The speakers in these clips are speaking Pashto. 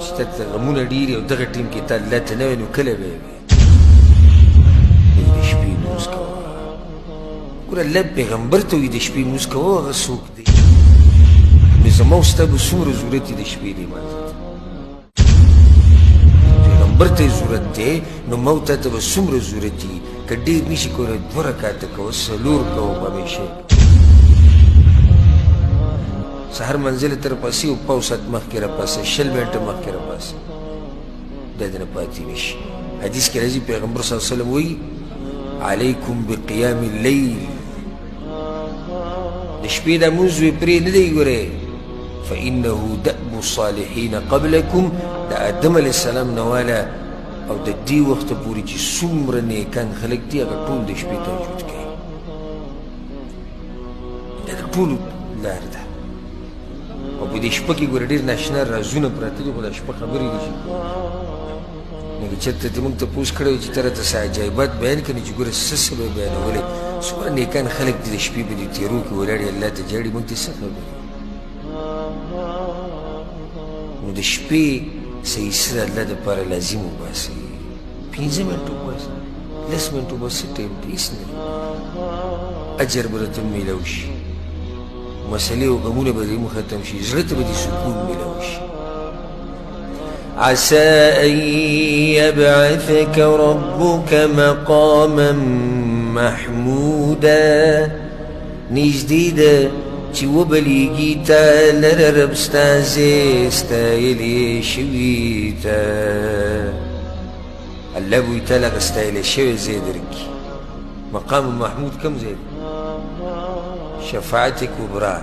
چې تا ته غمونه ډېر او دغه ټیم کې تا الله ته نه وایې نو کله به یې وایې د شپې لمونځ کوه ګوره الله پیغمبر ته وایي د شپې لمونځ کوه هغه څوک دی نو زما او ستا به څومره ضرورت دی د شپې د عبادت پیغمبر ته یې ضرورت دی نو ما او تا ته به څومره ضرورت دي که ډېر نه شي کولی 2 رکعته کوه 4 کوه په همیشه سهار منزل تر پاسې او پاو ساعت مخکې راپاسه 20 منټه مخکې راپاسه دا دې نه پاتې نه شي حدیث کې راځي پیغمبر صلی الله علیه وسلم وایي علیکم بقیام اللیل د شپې دا لمونځ وې پرې نه دی ګورې فانه دأب الصالحین قبلکم د آدم علیه السلام نه واله او د دې وخته پورې چې څومره نیکان خلک دي هغه ټول د شپې تهجد کوي دا د ټولو لار ده او په دې شپه کې ګوره ډېر ناشنا رازونه پراته دي خو دا شپه خبرې دي چې نو که چېرته دې موږ تپوس کړی وي چې ته راته څه عجایبات بیان کړي چې ګوره څه څه به بیانولې څومره نیکان خلک دي د شپې په دې تېرو کې ولاړ یې الله ته جاړي موږ ته څه خبرې نو د شپې صحیح څه د الله دپاره لازم وباسئ 15 منټه وباسئ 10 منټه وباسئ ټایم دی هېڅ نه دی اجر به راته میلاو شي مسئلې او غمونه به دې ختم شي زړه ته به دې سکون میلاو شي عسى أن يبعثك ربك مقاما محمودا نږدې ده چې وبلیږي تا لره رب ستا ځای ستایلې شوي ته الله به وي تا لغه ستایلی شوی ځای درکړي مقام محمود کوم ځای دی شفاعت کبرا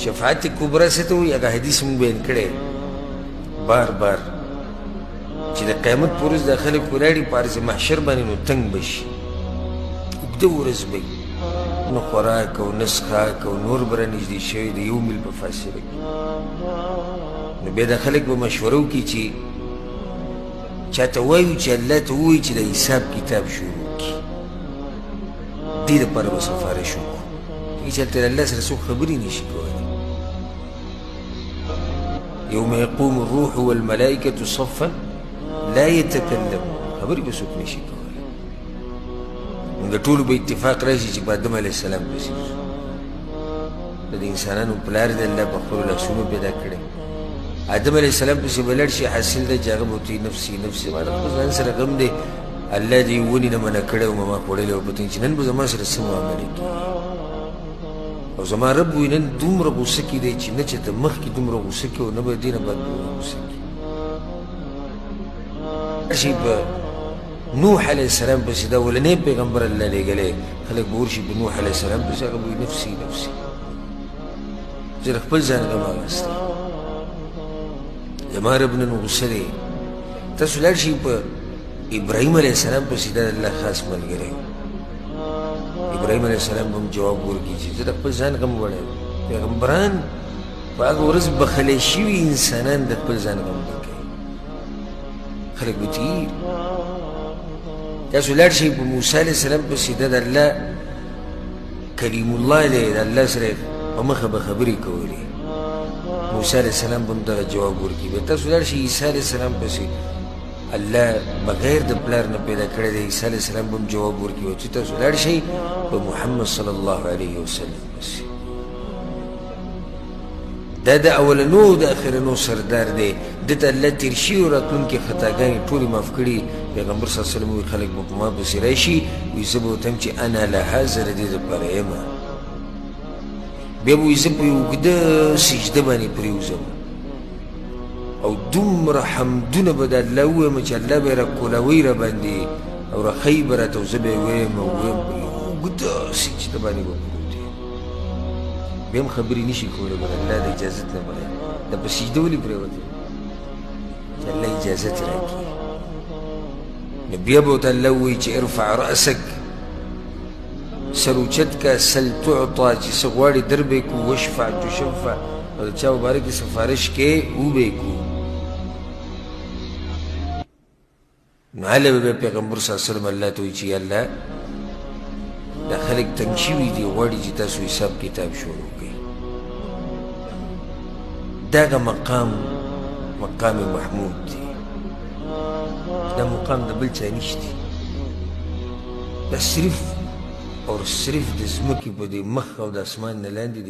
شفاعت کبرا څه ته وایي هغه حدیث مونږ بیان کړی بار بار چې د قیامت په ورځ دا خلک ولاړي په عرض محشر باندې نو تنګ به شي اوږده ورځ به نو خوراک او نه څښاک او نور به رانږدې شوي د 1 میل په فاصله کې نو بیا دا خلک به مشوره وکړي چې چاته وایو چې الله ته ووایي چې د حساب کتاب شروع کړي دې دپاره به سفارش وکړو هېڅ هلته د الله سره څوک خبرې نه شي کولی يوم يقوم الروح والملائكة صفا لا يتكلمون خبرې به څوک نه شي کولی موږ ټولو به اتفاق راشي چې په آدم علیه السلام پسې ځو د انسانانو پلار دی الله په خپلو لاسونو پیدا کړی آدم علیه السلام پسې به لاړ شي حاصل دی چې هغه به ورته نفسي نفسي ما د خپل ځان سره غم دی الله دې ونې نه منع کړی وم ما خوړلی او پته چې نن به زما سره څه معاملې کېږي او زما رب وایي نن دومره غوسه کې دی چې نه چې ته مخکې دومره غوسه کې او نه به دې نه بعد دومره غوسه کې راشي په نوح علیه السلام پسې دا اولنی پیغمبر الله لېږلی خلک به ورشي په نوح علیه السلام پسې هغه به وایي نفسي نفسي زه د خپل ځان غم اخیستی زما رب نن غوسه دی تاسو لاړ شئ په ابراهیم علیه السلام پسې دا د الله خاص ملګری ابراهیم علیه السلام به هم جواب ورکړي چې زه د خپل ځان غم وړی پیغمبران په هغه ورځ بخلی شوي انسانان د خپل ځان غم نه کوي خلک به تیر تاسو لاړ شئ په موسی علیه السلام پسې دا د الله کلیم الله دی د الله سره په مخه به خبرې کولې موسی علیه السلام به هم دغه جواب ورکړي بیا تاسو لاړ شئ عیسی علیه السلام پسې الله بغیر د پلار نه پیدا کړی دی عیسی علیه السلام به هم جواب ورکړي او چې تاسو لاړ شئ په محمد صلی الله علیه وسلم پسې دا د اولنو د اخرنو سردار دی ده ته الله تېر شوي او راتلونکې خطاګانې ټولې معاف کړي پیغمبر صلی الله علیه وسلم وایي خلک به په ما پسې راشي وایي زه به ورته یم چې انا لها زه د دې دپاره یمه بیا به وایي زه په یو اوږده سجده باندې پرېوځم او دومره حمدونه به د الله ووایم چې الله به یې راکولاوی را باندې او رخی به راته او زه به یې ویم او ویم په یو اوږده سجده باندې به پروت یم بیا هم خبرې نه شي کولی به د الله د اجازت نه بغیر دا په سجده ولې پرېوتی چې الله اجازت راکړي نو بیا به ورته الله ووایي چې ارفع رأسک سر اوچت که سل تعطا چې څه غواړې در به یې کړو وشفع تشفع او د چا مبارک کې سفارش کې وبه یې کړو نو هله به بیا پیغمبر صلی الله علیه وسلم الله ته وایي چې یا الله دا خلک تنګ شوي دي غواړي چې تاسو حساب کتاب شروع کړئ دغه مقام مقام محمود دی دا مقام د بل چا نشته دا صرف اور صرف د ځمکې په دې مخ او د اسمان نه لاندې د